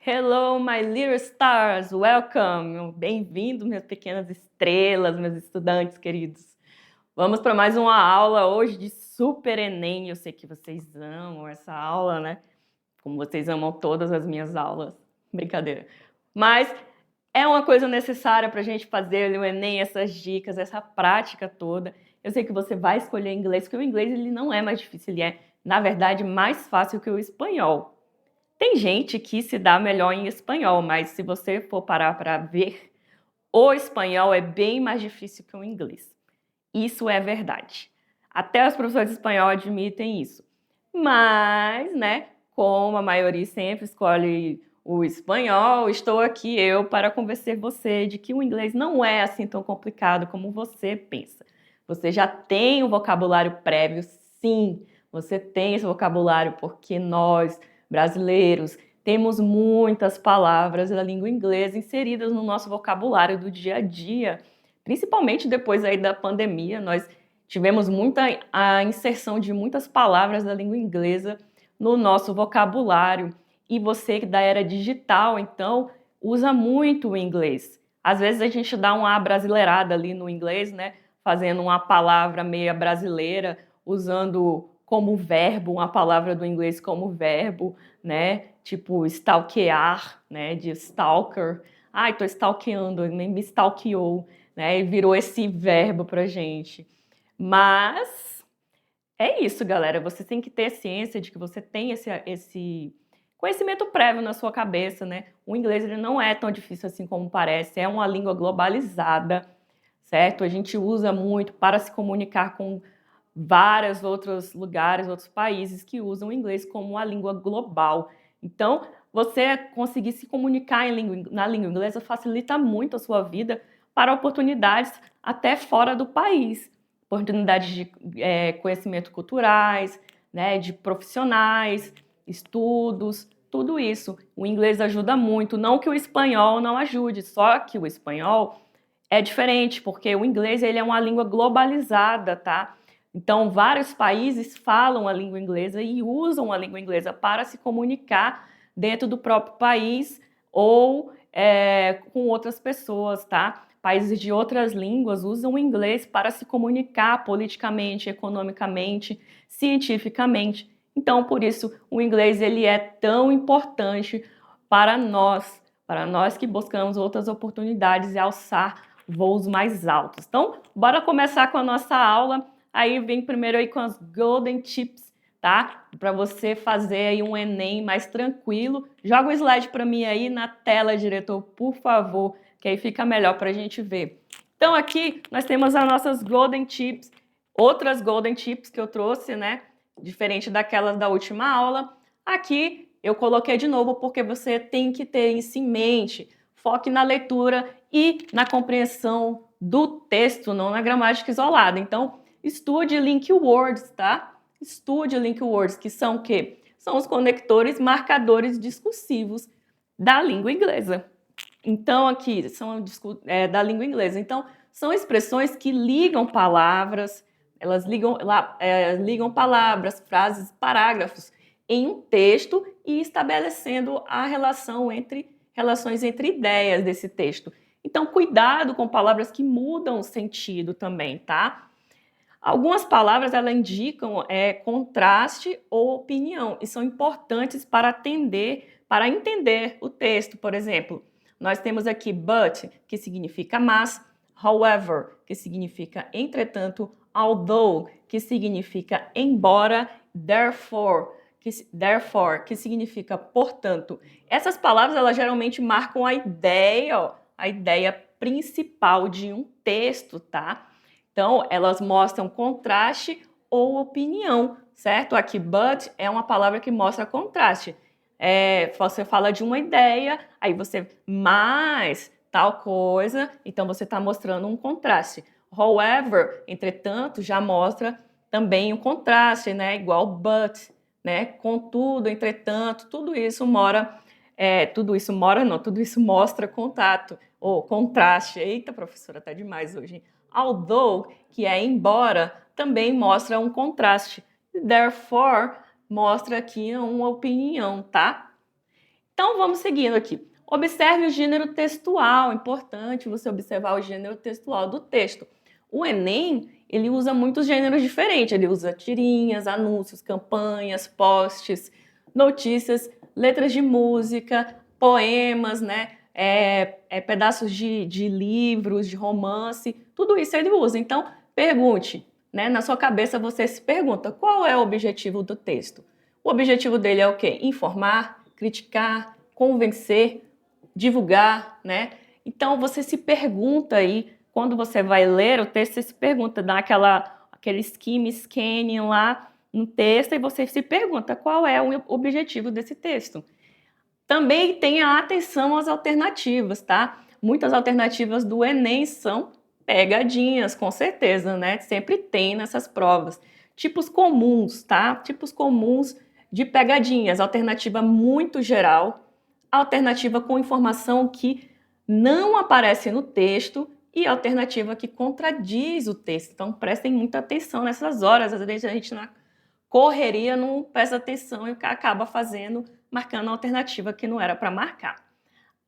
Hello, my little stars, welcome! Bem-vindos, minhas pequenas estrelas, meus estudantes queridos. Vamos para mais uma aula hoje de Super Enem. Eu sei que vocês amam essa aula, né? Como vocês amam todas as minhas aulas. Brincadeira. Mas é uma coisa necessária para a gente fazer o Enem, essas dicas, essa prática toda. Eu sei que você vai escolher inglês, porque o inglês ele não é mais difícil, ele é, na verdade, mais fácil que o espanhol. Tem gente que se dá melhor em espanhol, mas se você for parar para ver, o espanhol é bem mais difícil que o inglês. Isso é verdade. Até os professores de espanhol admitem isso. Mas, né, como a maioria sempre escolhe o espanhol, estou aqui eu para convencer você de que o inglês não é assim tão complicado como você pensa. Você já tem o vocabulário prévio, sim, você tem esse vocabulário porque nós, brasileiros, temos muitas palavras da língua inglesa inseridas no nosso vocabulário do dia a dia, principalmente depois aí da pandemia. Nós tivemos a inserção de muitas palavras da língua inglesa no nosso vocabulário. E você que da era digital, então, usa muito o inglês. Às vezes a gente dá uma abrasileirada ali no inglês, né? Fazendo uma palavra meia brasileira, usando como verbo, uma palavra do inglês como verbo, né? Tipo stalkear, né? De stalker. Ai, tô stalkeando, nem me stalkeou, né? E virou esse verbo pra gente. Mas é isso, galera. Você tem que ter ciência de que você tem esse conhecimento prévio na sua cabeça, né? O inglês ele não é tão difícil assim como parece. É uma língua globalizada, certo? A gente usa muito para se comunicar com vários outros lugares, outros países que usam o inglês como uma língua global. Então, você conseguir se comunicar na língua inglesa facilita muito a sua vida para oportunidades até fora do país. Oportunidades de conhecimento culturais, né, de profissionais, estudos, tudo isso. O inglês ajuda muito, não que o espanhol não ajude, só que o espanhol é diferente, porque o inglês ele é uma língua globalizada, tá? Então, vários países falam a língua inglesa e usam a língua inglesa para se comunicar dentro do próprio país ou com outras pessoas, tá? Países de outras línguas usam o inglês para se comunicar politicamente, economicamente, cientificamente. Então, por isso, o inglês ele é tão importante para nós que buscamos outras oportunidades e alçar voos mais altos. Então, bora começar com a nossa aula. Aí vem primeiro aí com as Golden Tips, tá? Para você fazer aí um Enem mais tranquilo. Joga o slide para mim aí na tela, diretor, por favor, que aí fica melhor para a gente ver. Então aqui nós temos as nossas Golden Tips, outras Golden Tips que eu trouxe, né? Diferente daquelas da última aula. Aqui eu coloquei de novo porque você tem que ter isso em mente. Foque na leitura e na compreensão do texto, não na gramática isolada. Então, estude link words, tá? Estude link words, que são o quê? São os conectores marcadores discursivos da língua inglesa. Então, aqui, são da língua inglesa. Então, são expressões que ligam palavras, elas ligam palavras, frases, parágrafos em um texto e estabelecendo relações entre ideias desse texto. Então, cuidado com palavras que mudam o sentido também, tá? Algumas palavras elas indicam contraste ou opinião e são importantes para entender o texto. Por exemplo, nós temos aqui but, que significa mas, however, que significa entretanto, although, que significa embora, therefore, que significa portanto. Essas palavras elas geralmente marcam a ideia principal de um texto, tá? Então, elas mostram contraste ou opinião, certo? Aqui, but é uma palavra que mostra contraste. Você fala de uma ideia, aí você mais tal coisa, então você está mostrando um contraste. However, entretanto, já mostra também um contraste, né? Igual but, né? Contudo, entretanto, tudo isso mostra contato ou contraste. Eita, professora, tá demais hoje. Although, que é embora, também mostra um contraste. Therefore, mostra aqui uma opinião, tá? Então, vamos seguindo aqui. Observe o gênero textual, importante você observar o gênero textual do texto. O Enem, ele usa muitos gêneros diferentes, ele usa tirinhas, anúncios, campanhas, posts, notícias, letras de música, poemas, né? Pedaços de livros, de romance, tudo isso ele usa. Então, pergunte, né? Na sua cabeça você se pergunta, qual é o objetivo do texto? O objetivo dele é o quê? Informar, criticar, convencer, divulgar, né? Então, você se pergunta aí, quando você vai ler o texto, você se pergunta, dá aquele scanning lá no texto e você se pergunta qual é o objetivo desse texto. Também tenha atenção às alternativas, tá? Muitas alternativas do Enem são pegadinhas, com certeza, né? Sempre tem nessas provas. Tipos comuns, tá? Tipos comuns de pegadinhas. Alternativa muito geral, alternativa com informação que não aparece no texto e alternativa que contradiz o texto. Então, prestem muita atenção nessas horas. Às vezes a gente na correria não presta atenção e acaba marcando a alternativa que não era para marcar.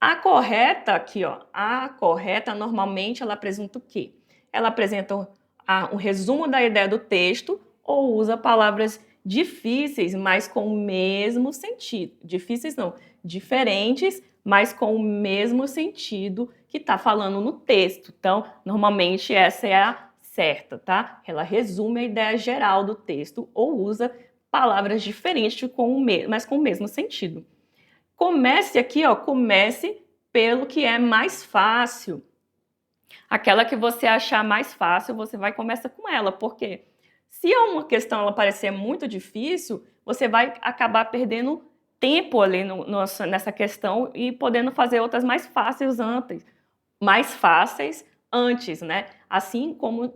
A correta aqui, ó, a correta normalmente ela apresenta o quê? Ela apresenta um resumo da ideia do texto ou usa palavras difíceis, mas com o mesmo sentido. Difíceis não, diferentes, mas com o mesmo sentido que está falando no texto. Então, normalmente essa é a certa, tá? Ela resume a ideia geral do texto ou usa palavras diferentes, mas com o mesmo sentido. Comece aqui, ó, comece pelo que é mais fácil. Aquela que você achar mais fácil, você vai começar com ela, porque se uma questão ela parecer muito difícil, você vai acabar perdendo tempo ali nessa questão e podendo fazer outras mais fáceis antes, né? Assim como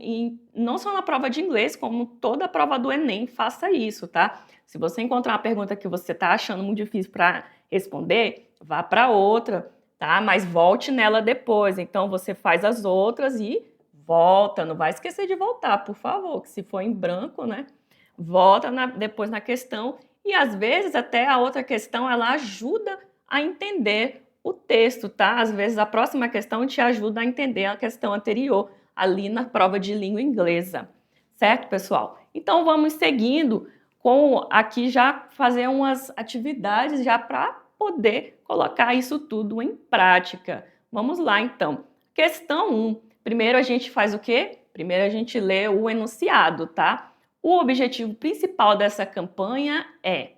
não só na prova de inglês, como toda a prova do Enem, faça isso, tá? Se você encontrar uma pergunta que você está achando muito difícil para responder, vá para outra, tá? Mas volte nela depois. Então, você faz as outras e volta. Não vai esquecer de voltar, por favor, que se for em branco, né? Volta depois na questão e, às vezes, até a outra questão, ela ajuda a entender o texto, tá? Às vezes, a próxima questão te ajuda a entender a questão anterior, ali na prova de língua inglesa. Certo, pessoal? Então, vamos seguindo com aqui já fazer umas atividades já para poder colocar isso tudo em prática. Vamos lá, então. Questão 1. Primeiro a gente faz o quê? Primeiro a gente lê o enunciado, tá? O objetivo principal dessa campanha é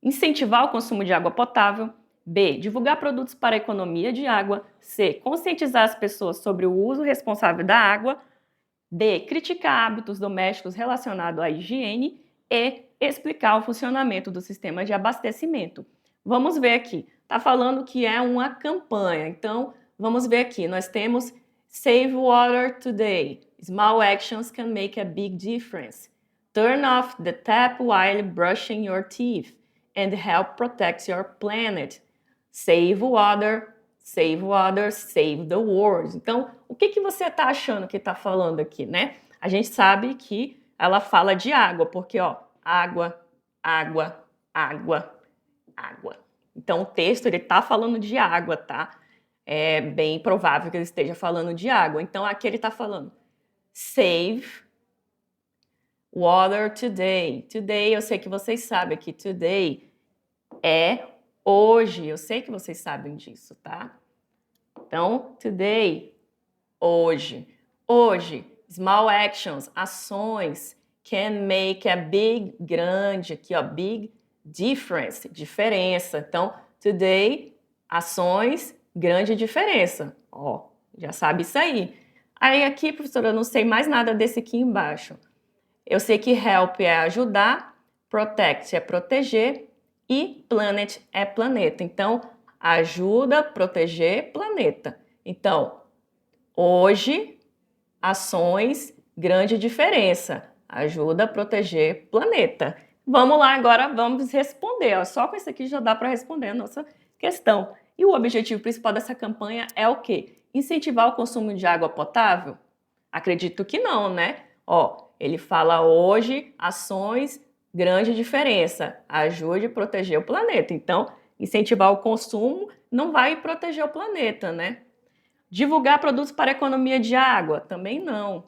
incentivar o consumo de água potável. B. Divulgar produtos para a economia de água. C. Conscientizar as pessoas sobre o uso responsável da água. D. Criticar hábitos domésticos relacionados à higiene. E. Explicar o funcionamento do sistema de abastecimento. Vamos ver aqui. Está falando que é uma campanha. Então, vamos ver aqui. Nós temos Save Water Today. Small actions can make a big difference. Turn off the tap while brushing your teeth and help protect your planet. Save water, save water, save the world. Então, o que você está achando que está falando aqui, né? A gente sabe que ela fala de água, porque, ó, água, água, água, água. Então, o texto, ele está falando de água, tá? É bem provável que ele esteja falando de água. Então, aqui ele está falando save water today. Today, eu sei que vocês sabem que today é hoje. Eu sei que vocês sabem disso, tá? Então, today, hoje. Hoje, small actions, ações, can make a big, grande, aqui ó, big difference, diferença. Então, today, ações, grande diferença. Ó, já sabe isso aí. Aí aqui, professora, eu não sei mais nada desse aqui embaixo. Eu sei que help é ajudar, protect é proteger e planet é planeta. Então, ajuda, proteger, planeta. Então, hoje, ações, grande diferença. Ajuda, proteger, planeta. Vamos lá agora, vamos responder. Ó. Só com isso aqui já dá para responder a nossa questão. E o objetivo principal dessa campanha é o quê? Incentivar o consumo de água potável? Acredito que não, né? Ó, ele fala hoje, ações, grande diferença. Ajude a proteger o planeta. Então, Incentivar o consumo não vai proteger o planeta, né? Divulgar produtos para a economia de água, também não.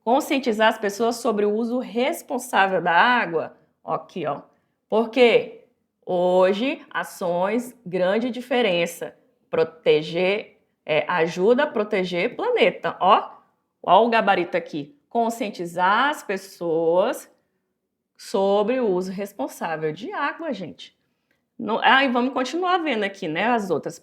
Conscientizar as pessoas sobre o uso responsável da água, aqui, ó. Por quê? Hoje, ações, grande diferença. Proteger, ajuda a proteger o planeta, ó. Ó o gabarito aqui. Conscientizar as pessoas sobre o uso responsável de água, gente. E vamos continuar vendo aqui, né, as outras,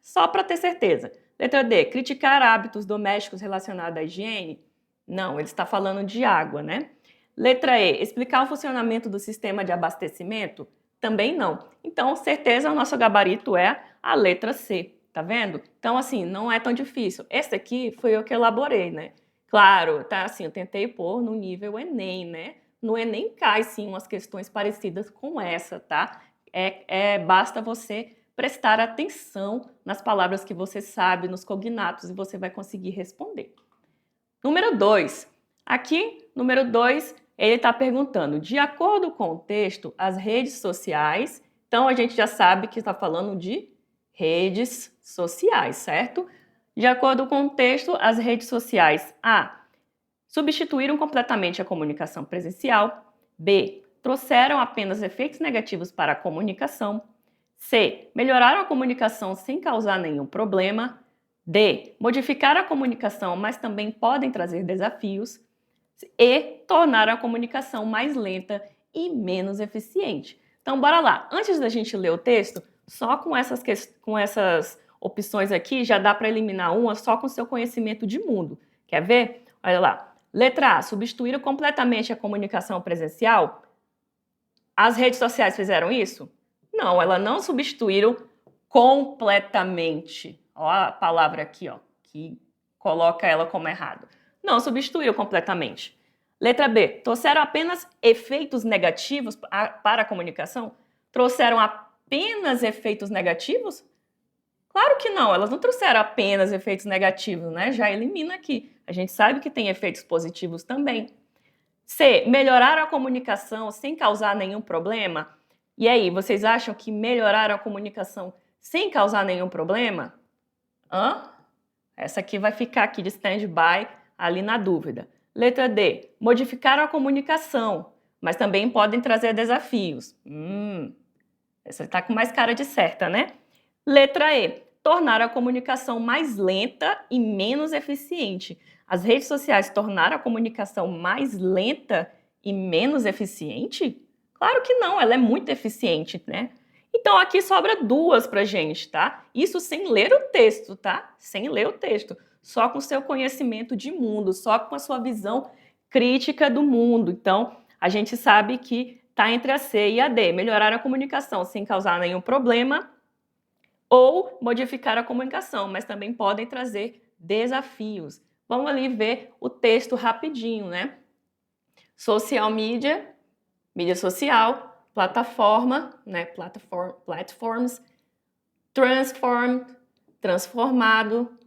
só para ter certeza. Letra D, criticar hábitos domésticos relacionados à higiene? Não, ele está falando de água, né? Letra E, explicar o funcionamento do sistema de abastecimento? Também não. Então, certeza, o nosso gabarito é a letra C, tá vendo? Então, assim, não é tão difícil. Esse aqui foi eu que elaborei, né? Claro, tá assim, eu tentei pôr no nível Enem, né? No Enem cai, sim, umas questões parecidas com essa, tá? Basta você prestar atenção nas palavras que você sabe, nos cognatos, e você vai conseguir responder. Número 2. Aqui, número 2, ele está perguntando, de acordo com o texto, as redes sociais, então a gente já sabe que está falando de redes sociais, certo? De acordo com o texto, as redes sociais, A, substituíram completamente a comunicação presencial, B, trouxeram apenas efeitos negativos para a comunicação, C, melhoraram a comunicação sem causar nenhum problema, D, modificaram a comunicação, mas também podem trazer desafios, E, tornaram a comunicação mais lenta e menos eficiente. Então, bora lá. Antes da gente ler o texto, só com essas opções aqui, já dá para eliminar uma só com seu conhecimento de mundo. Quer ver? Olha lá. Letra A, substituíram completamente a comunicação presencial? As redes sociais fizeram isso? Não, elas não substituíram completamente. Ó a palavra aqui, ó, que coloca ela como errado. Não substituiu completamente. Letra B, trouxeram apenas efeitos negativos para a comunicação? Trouxeram apenas efeitos negativos? Claro que não, elas não trouxeram apenas efeitos negativos, né? Já elimina aqui. A gente sabe que tem efeitos positivos também. C, melhoraram a comunicação sem causar nenhum problema? E aí, vocês acham que melhoraram a comunicação sem causar nenhum problema? Essa aqui vai ficar aqui de stand-by, ali na dúvida. Letra D, modificaram a comunicação, mas também podem trazer desafios. Essa está com mais cara de certa, né? Letra E, tornaram a comunicação mais lenta e menos eficiente. As redes sociais tornaram a comunicação mais lenta e menos eficiente? Claro que não, ela é muito eficiente, né? Então, aqui sobra duas pra gente, tá? Isso sem ler o texto, tá? Sem ler o texto. Só com seu conhecimento de mundo, só com a sua visão crítica do mundo. Então, a gente sabe que tá entre a C e a D. Melhorar a comunicação sem causar nenhum problema ou modificar a comunicação, mas também podem trazer desafios. Vamos ali ver o texto rapidinho, né? Social media, mídia social, plataforma, né? Platforms, transformado,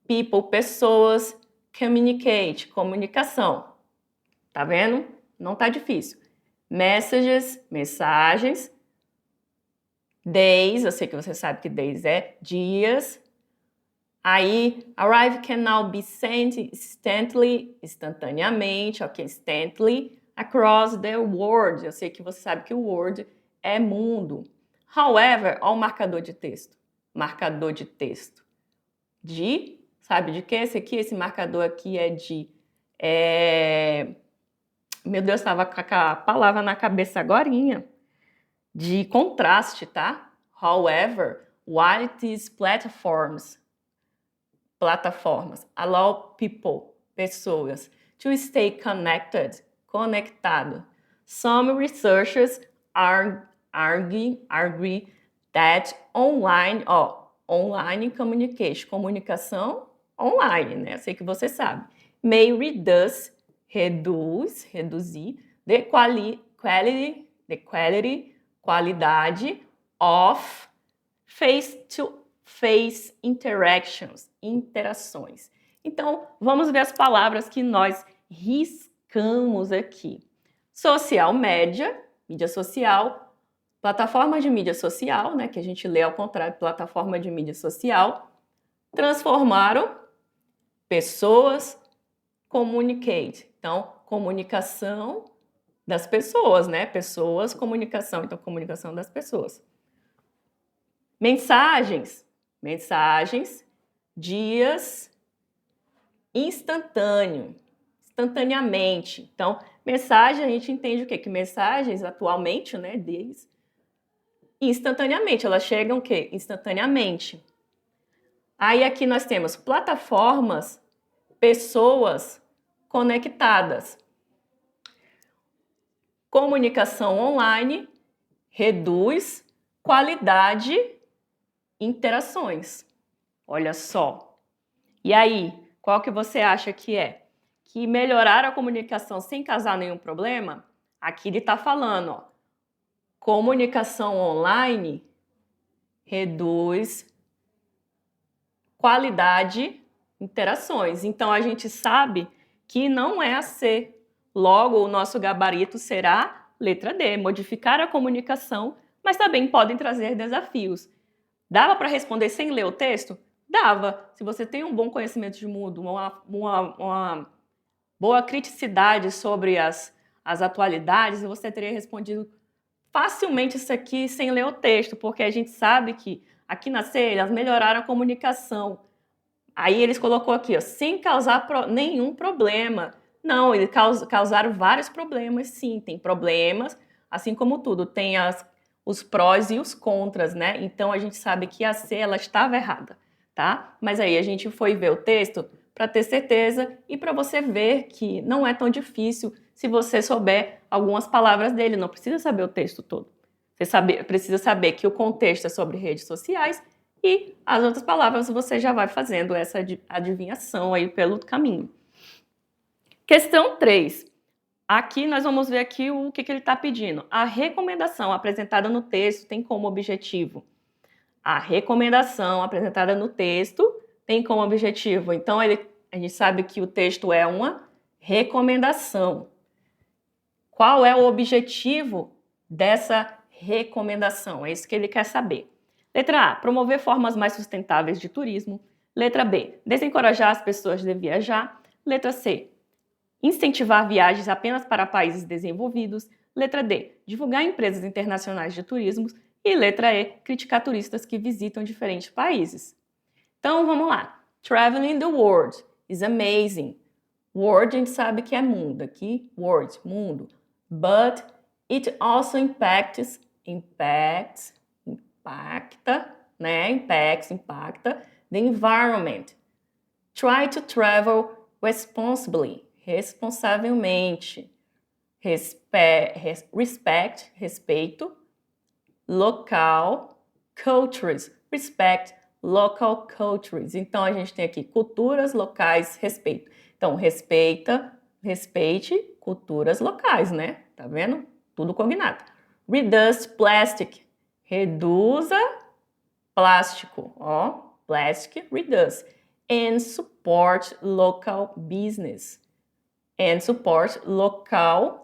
people, pessoas, communicate, comunicação. Tá vendo? Não tá difícil. Messages, mensagens. Days, eu sei que você sabe que days é dias. Aí, arrive can now be sent instantly, instantaneamente, ok, instantly, across the world. Eu sei que você sabe que o world é mundo. However, ó o marcador de texto. Marcador de texto. Sabe de que? Esse marcador aqui é de... Meu Deus, estava com a palavra na cabeça agorinha. De contraste, tá? However, while these platforms allow people, pessoas, to stay connected, conectado. Some researchers agree that online communication, comunicação online, né? Eu sei que você sabe, may reduzir, the qualidade of face-to-face interações. Então, vamos ver as palavras que nós riscamos aqui. Social media, mídia social, Plataforma de mídia social, né, que a gente lê ao contrário, plataforma de mídia social, transformaram pessoas, communicate. Então, comunicação das pessoas, né? Pessoas, comunicação. Então, comunicação das pessoas. Mensagens. Mensagens, dias, instantâneo. Instantaneamente. Então, mensagem, a gente entende o quê? Que mensagens, atualmente, né, deles, instantaneamente. Elas chegam o quê? Instantaneamente. Aí aqui nós temos plataformas, pessoas conectadas. Comunicação online reduz qualidade, interações. Olha só. E aí, qual que você acha que é? Que melhorar a comunicação sem causar nenhum problema? Aqui ele está falando, ó, comunicação online reduz qualidade, interações. Então, a gente sabe que não é a C. Logo, o nosso gabarito será letra D, modificar a comunicação, mas também podem trazer desafios. Dava para responder sem ler o texto? Dava. Se você tem um bom conhecimento de mundo, uma boa criticidade sobre as atualidades, você teria respondido facilmente isso aqui sem ler o texto, porque a gente sabe que aqui na C elas melhoraram a comunicação. Aí eles colocou aqui, ó, sem causar nenhum problema. Não, eles causaram vários problemas, sim, tem problemas, assim como tudo, tem os prós e os contras, né? Então a gente sabe que a C ela estava errada, tá? Mas aí a gente foi ver o texto para ter certeza e para você ver que não é tão difícil se você souber algumas palavras dele, não precisa saber o texto todo. Você precisa saber que o contexto é sobre redes sociais e as outras palavras você já vai fazendo essa adivinhação aí pelo caminho. Questão 3. Aqui nós vamos ver aqui o que ele está pedindo. A recomendação apresentada no texto tem como objetivo. A recomendação apresentada no texto tem como objetivo. Então, a gente sabe que o texto é uma recomendação. Qual é o objetivo dessa recomendação? É isso que ele quer saber. Letra A, promover formas mais sustentáveis de turismo. Letra B, desencorajar as pessoas de viajar. Letra C, incentivar viagens apenas para países desenvolvidos. Letra D, divulgar empresas internacionais de turismo. E letra E, criticar turistas que visitam diferentes países. Então, vamos lá. Traveling the world is amazing. World a gente sabe que é mundo. Aqui, world, mundo. But it also impacta, né? Impacta the environment. Try to travel responsibly, responsavelmente. Respeito. Local cultures, respect local cultures. Então, a gente tem aqui culturas locais, respeito. Então, respeite culturas locais, né? Tá vendo? Tudo combinado. Reduce plastic, reduza plástico, ó, plastic, reduce. And support local business. And support local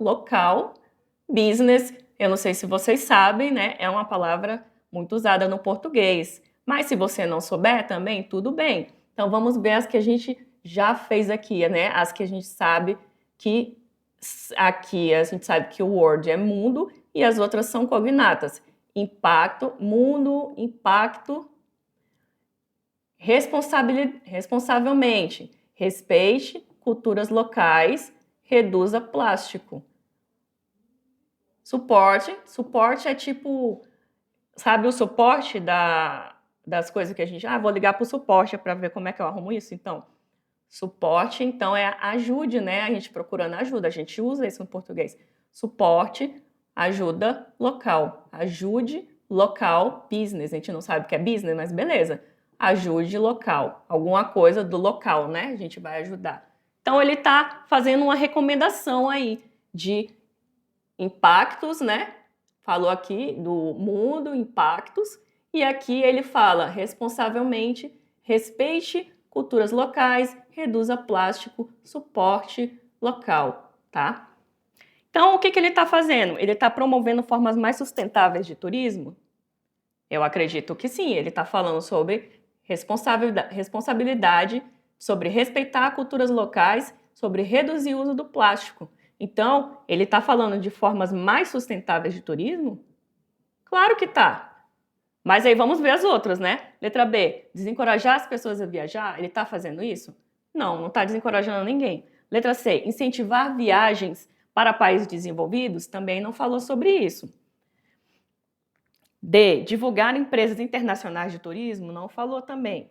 business. Eu não sei se vocês sabem, né? É uma palavra muito usada no português. Mas se você não souber também, tudo bem. Então vamos ver as que a gente já fez aqui, né? As que a gente sabe que aqui a gente sabe que o word é mundo e as outras são cognatas. Impacto, mundo, impacto, responsavelmente, respeite culturas locais, reduza plástico. Suporte é tipo, sabe o suporte das coisas que a gente... vou ligar para o suporte para ver como é que eu arrumo isso. Então, suporte, então, é ajude, né? A gente procurando ajuda, a gente usa isso no português. Suporte, ajuda local. Ajude local, business. A gente não sabe o que é business, mas beleza. Ajude local. Alguma coisa do local, né? A gente vai ajudar. Então, ele está fazendo uma recomendação aí de impactos, né? Falou aqui do mundo, impactos. E aqui ele fala responsavelmente, respeite culturas locais, reduza plástico, suporte local, tá? Então, o que ele está fazendo? Ele está promovendo formas mais sustentáveis de turismo? Eu acredito que sim. Ele está falando sobre responsabilidade, sobre respeitar culturas locais, sobre reduzir o uso do plástico. Então, ele está falando de formas mais sustentáveis de turismo? Claro que tá. Mas aí vamos ver as outras, né? Letra B, desencorajar as pessoas a viajar. Ele está fazendo isso? Não, não está desencorajando ninguém. Letra C, incentivar viagens para países desenvolvidos. Também não falou sobre isso. D, divulgar empresas internacionais de turismo. Não falou também.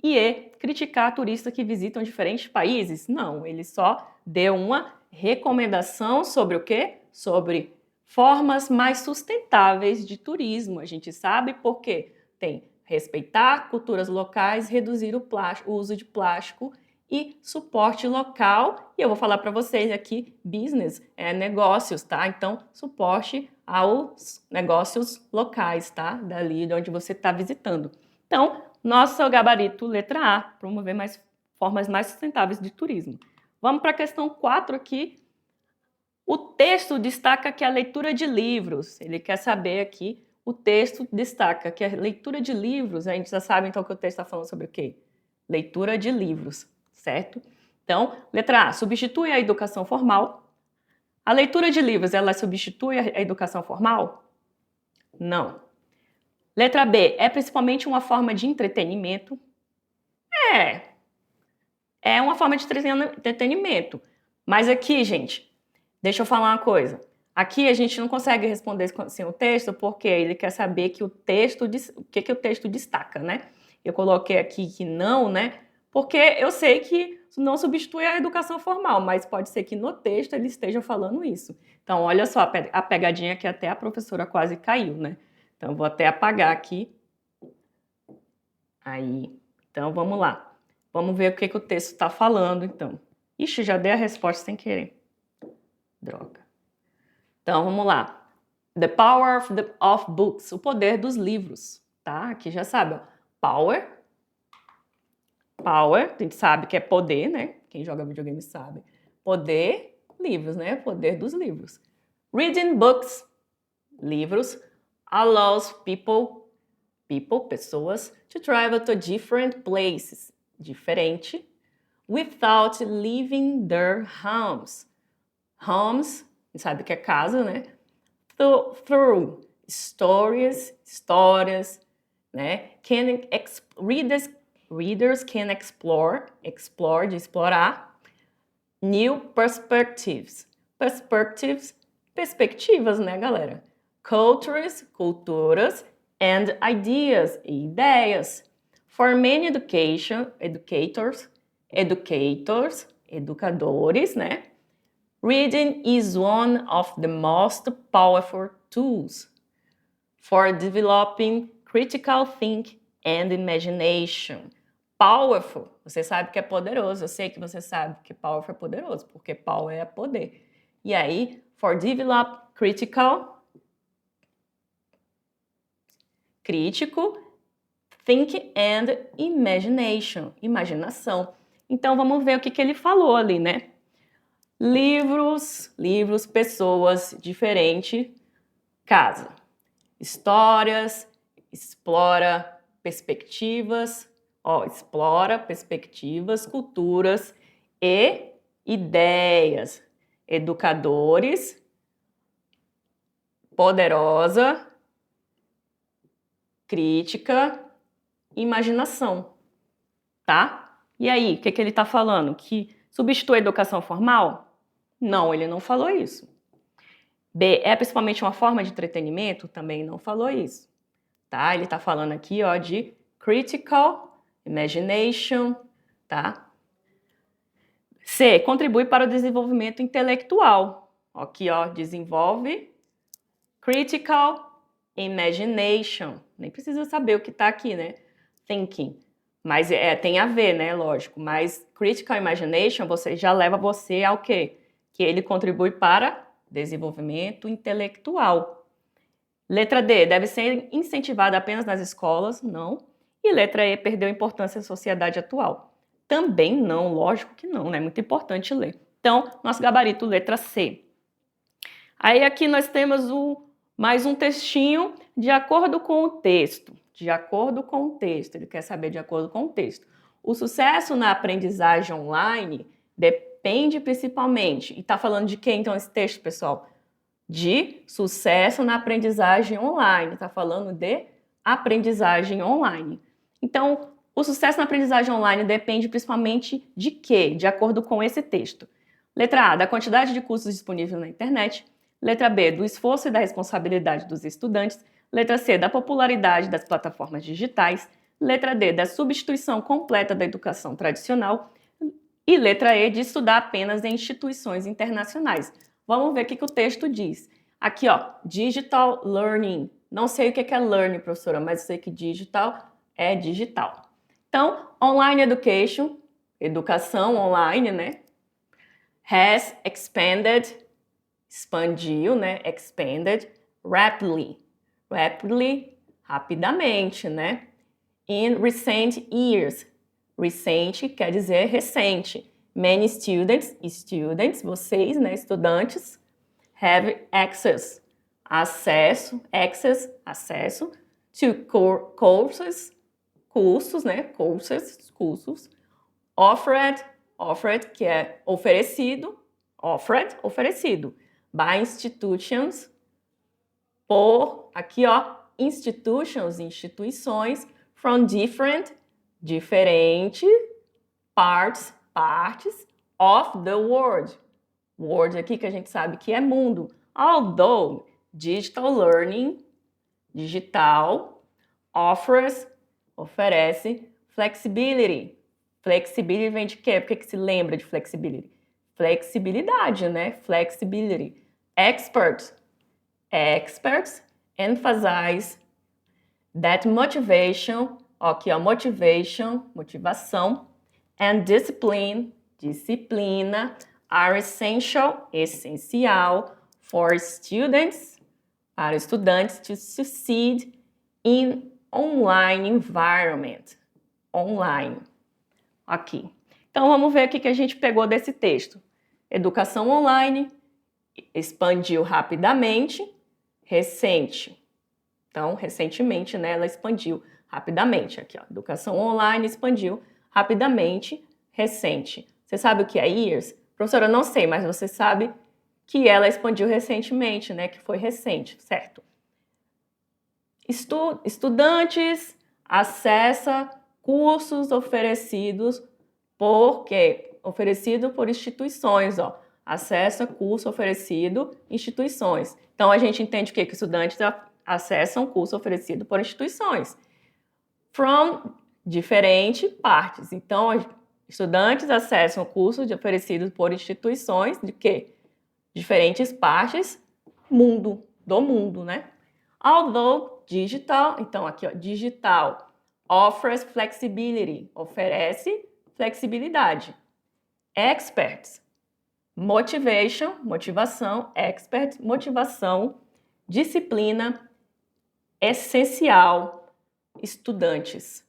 E E, criticar turistas que visitam diferentes países. Não, ele só deu uma recomendação sobre o quê? Sobre formas mais sustentáveis de turismo. A gente sabe por quê? Tem respeitar culturas locais, reduzir o uso de plástico e suporte local. E eu vou falar para vocês aqui, business é negócios, tá? Então, suporte aos negócios locais, tá? Dali de onde você está visitando. Então, nosso gabarito, letra A, promover formas mais sustentáveis de turismo. Vamos para a questão 4 aqui. O texto destaca que a leitura de livros, ele quer saber aqui, o texto destaca que a leitura de livros, a gente já sabe então que o texto está falando sobre o quê? Leitura de livros, certo? Então, letra A, substitui a educação formal. A leitura de livros, ela substitui a educação formal? Não. Letra B, é principalmente uma forma de entretenimento? É uma forma de entretenimento. Mas aqui, gente, deixa eu falar uma coisa. Aqui a gente não consegue responder sem o texto, porque ele quer saber que o texto, o que o texto destaca, né? Eu coloquei aqui que não, né? Porque eu sei que não substitui a educação formal, mas pode ser que no texto ele esteja falando isso. Então, olha só a pegadinha que até a professora quase caiu, né? Então, eu vou até apagar aqui. Aí, então vamos lá. Vamos ver o que o texto está falando, então. Ixi, já dei a resposta sem querer. Droga. Então, vamos lá. The power of books. O poder dos livros, tá? Aqui já sabe, ó. Power. Power, a gente sabe que é poder, né? Quem joga videogame sabe. Poder, livros, né? Poder dos livros. Reading books. Livros. Allows pessoas, to travel to different places. Diferente. Without leaving their homes. Homes, sabe que é casa, né? Through histórias, né? Readers can explore de explorar. New perspectives. Perspectivas, né, galera? Culturas, and ideas, e ideias. For many educadores, né? Reading is one of the most powerful tools for developing critical thinking and imagination. Powerful, você sabe que é poderoso, eu sei que você sabe que powerful é poderoso, porque power é poder. E aí, for develop crítico, think and imagination, imaginação. Então, vamos ver o que ele falou ali, né? Livros, pessoas, diferente, casa. Histórias, explora perspectivas, culturas e ideias. Educadores, poderosa, crítica, imaginação, tá? E aí, o que ele está falando? Que substitui a educação formal? Não, ele não falou isso. B, é principalmente uma forma de entretenimento? Também não falou isso, tá? Ele está falando aqui, ó, de critical imagination, tá? C, contribui para o desenvolvimento intelectual. Aqui, ó, desenvolve critical imagination. Nem precisa saber o que está aqui, né? Thinking. Mas tem a ver, né? Lógico. Mas critical imagination já leva você ao quê? Que ele contribui para desenvolvimento intelectual. Letra D, deve ser incentivada apenas nas escolas? Não. E letra E, perdeu importância na sociedade atual? Também não, lógico que não, né? Muito importante ler. Então, nosso gabarito, letra C. Aí aqui nós temos mais um textinho de acordo com o texto. De acordo com o texto, ele quer saber de acordo com o texto. O sucesso na aprendizagem online depende principalmente, e está falando de quem então esse texto, pessoal? De sucesso na aprendizagem online, está falando de aprendizagem online. Então, o sucesso na aprendizagem online depende principalmente de quê? De acordo com esse texto. Letra A, da quantidade de cursos disponíveis na internet. Letra B, do esforço e da responsabilidade dos estudantes. Letra C, da popularidade das plataformas digitais. Letra D, da substituição completa da educação tradicional. E letra E, de estudar apenas em instituições internacionais. Vamos ver o que o texto diz. Aqui, ó, digital learning. Não sei o que é learning, professora, mas eu sei que digital é digital. Então, online education, educação online, né? Has expanded, expandiu, né? Expanded rapidly. Rapidly, rapidamente, né? In recent years. Recente quer dizer recente. Many students, vocês, né, estudantes, have access, acesso to courses, cursos, né, cursos, offered, que é oferecido, oferecido, by institutions, por, aqui ó, instituições, from diferente, partes of the world. World aqui que a gente sabe que é mundo. Although digital learning, digital, oferece flexibility. Flexibility vem de quê? Por que se lembra de flexibility? Flexibilidade, né? Flexibility. Experts emphasize that motivation, aqui ó, motivação, and disciplina, are essencial for students, para estudantes to succeed in online environment. Online. Aqui. Então, vamos ver o que a gente pegou desse texto. Educação online, expandiu rapidamente, recente. Então, recentemente, né, ela expandiu rapidamente. Aqui, ó, educação online expandiu rapidamente, recente. Você sabe o que é years? Professora, não sei, mas você sabe que ela expandiu recentemente, né? Que foi recente, certo? Estudantes acessa cursos oferecidos por quê? Oferecido por instituições, ó. Acessa curso oferecido instituições. Então, a gente entende o quê? Que estudantes acessam curso oferecido por instituições. From diferentes partes. Então, estudantes acessam cursos oferecidos por instituições de quê? Diferentes partes do mundo, né? Although digital, então aqui ó, digital, offers flexibility, oferece flexibilidade. Experts, motivação, disciplina, essencial, estudantes,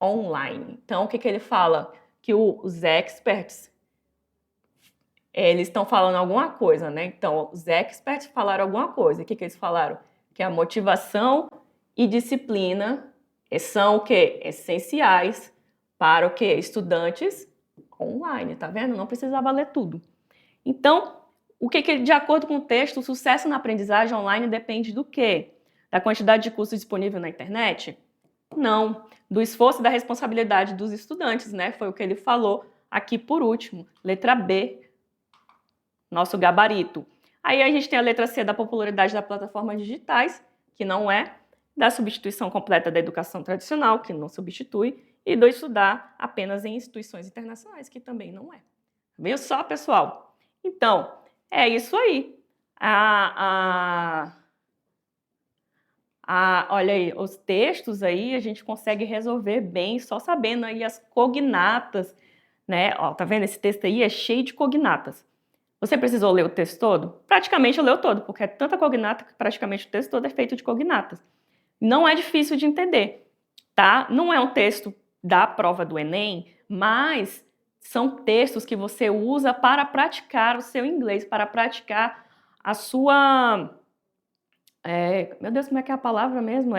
online. Então, o que ele fala? Que os experts, eles estão falando alguma coisa, né? Então, os experts falaram alguma coisa. O que eles falaram? Que a motivação e disciplina são o quê? Essenciais para o quê? Estudantes online, tá vendo? Não precisava ler tudo. Então, de acordo com o texto, o sucesso na aprendizagem online depende do quê? Da quantidade de cursos disponível na internet? Não, do esforço e da responsabilidade dos estudantes, né? Foi o que ele falou aqui por último. Letra B, nosso gabarito. Aí a gente tem a letra C da popularidade das plataformas digitais, que não é, da substituição completa da educação tradicional, que não substitui, e do estudar apenas em instituições internacionais, que também não é. Viu só, pessoal? Então, é isso aí. Olha aí, os textos aí a gente consegue resolver bem só sabendo aí as cognatas, né? Ó, tá vendo? Esse texto aí é cheio de cognatas. Você precisou ler o texto todo? Praticamente leu todo, porque é tanta cognata que praticamente o texto todo é feito de cognatas. Não é difícil de entender, tá? Não é um texto da prova do Enem, mas são textos que você usa para praticar o seu inglês, para praticar a sua... meu Deus, como é que é a palavra mesmo?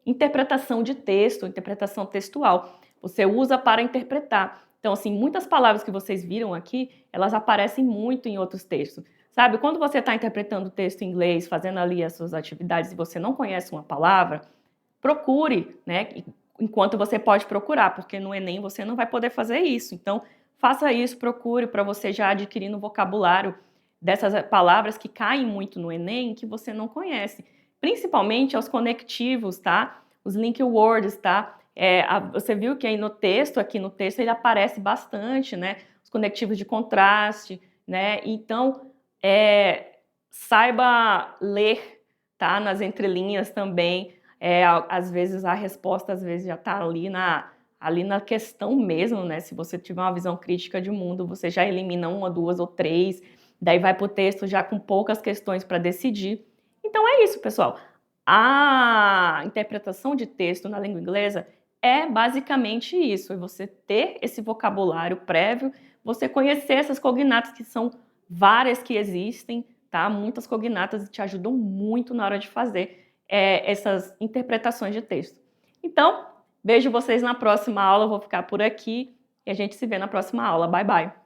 Interpretação de texto, interpretação textual. Você usa para interpretar. Então, assim, muitas palavras que vocês viram aqui, elas aparecem muito em outros textos. Sabe, quando você está interpretando o texto em inglês, fazendo ali as suas atividades e você não conhece uma palavra, procure, né? Enquanto você pode procurar, porque no Enem você não vai poder fazer isso. Então, faça isso, procure para você já adquirir no vocabulário dessas palavras que caem muito no Enem que você não conhece. Principalmente aos conectivos, tá? Os link words, tá? Você viu que aí no texto, aqui no texto, ele aparece bastante, né? Os conectivos de contraste, né? Então, saiba ler, tá? Nas entrelinhas também. Às vezes a resposta às vezes já está ali na questão mesmo, né? Se você tiver uma visão crítica de mundo, você já elimina uma, duas ou três, daí vai para o texto já com poucas questões para decidir. Então é isso, pessoal. A interpretação de texto na língua inglesa é basicamente isso, é você ter esse vocabulário prévio, você conhecer essas cognatas que são várias que existem, tá? Muitas cognatas te ajudam muito na hora de fazer essas interpretações de texto. Então, vejo vocês na próxima aula, eu vou ficar por aqui e a gente se vê na próxima aula. Bye, bye!